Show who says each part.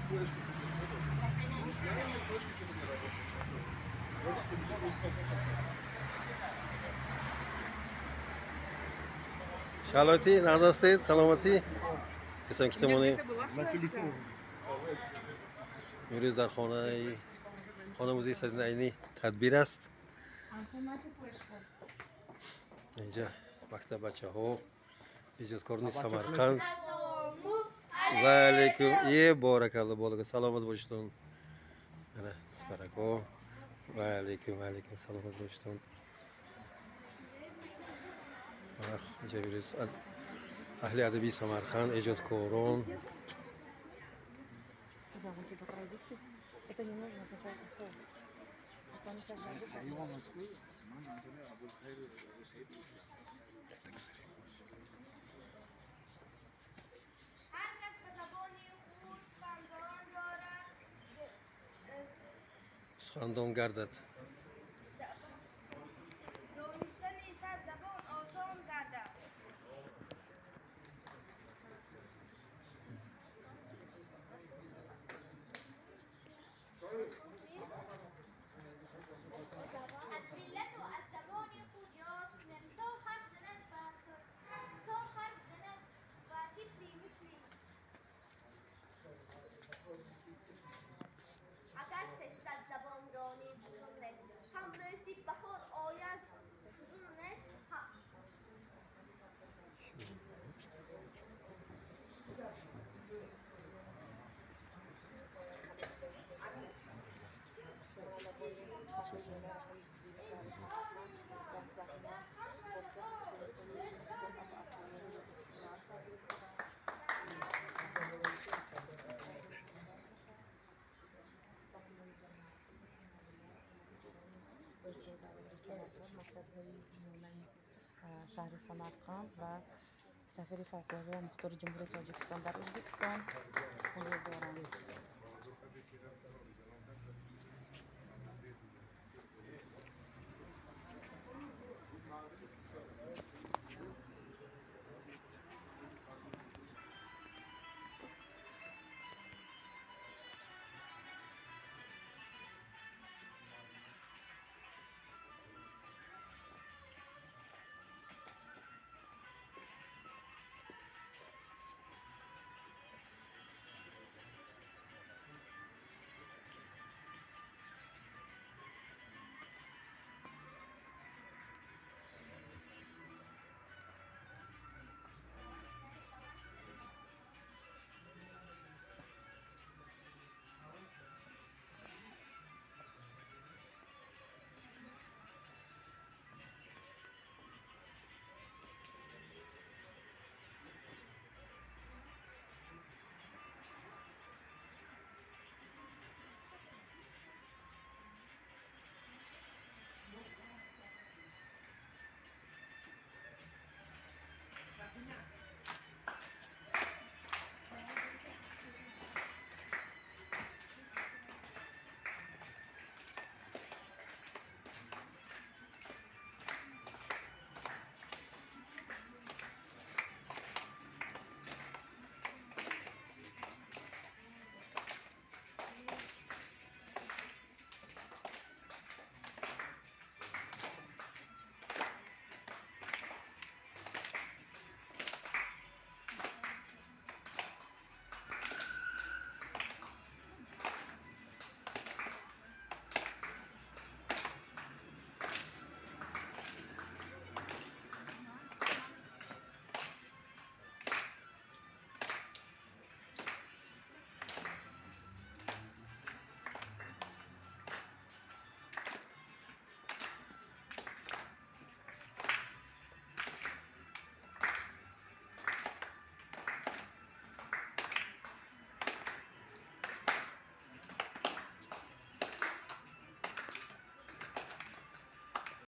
Speaker 1: Флешку принесли. Наверное, флешка что-то не работает. Вроде побежал, но столкнулся.
Speaker 2: شالواتی نازاستید سلامتی کسان که تمونی
Speaker 1: На телефоне.
Speaker 2: امروز در خانه موزه سدین عینی تدبیر است. اینجا مکتب بچه ها ایجادکارانی سمرقند و علیکم یه بارک الله بالگا سلامت باشتون انا برکو و علیکم سلامت باشتون. اینجا بیروز اهل ادبی سمرقند ایجادکاران
Speaker 3: Это не нужно сначала соль. Потом сейчас
Speaker 1: أيوة مسؤول. ما عندنا أبو الخير أبو سعيد.
Speaker 4: هر کس که زبانی خود خواندن دارد
Speaker 2: سخندان گردد.
Speaker 4: دانستن صد زبان آسان گردد. از ملت و از زبان خود یاد کنیم تا حرف زند و طفلی مثلی. اگر 300 زبان دانی فزون نیست، همرازی بهار آید فزون نیست.
Speaker 3: شهر سمرقند و سفیر فوق‌العاده مختار جمهوری تاجیکستان در ازبکستان حضور دارند.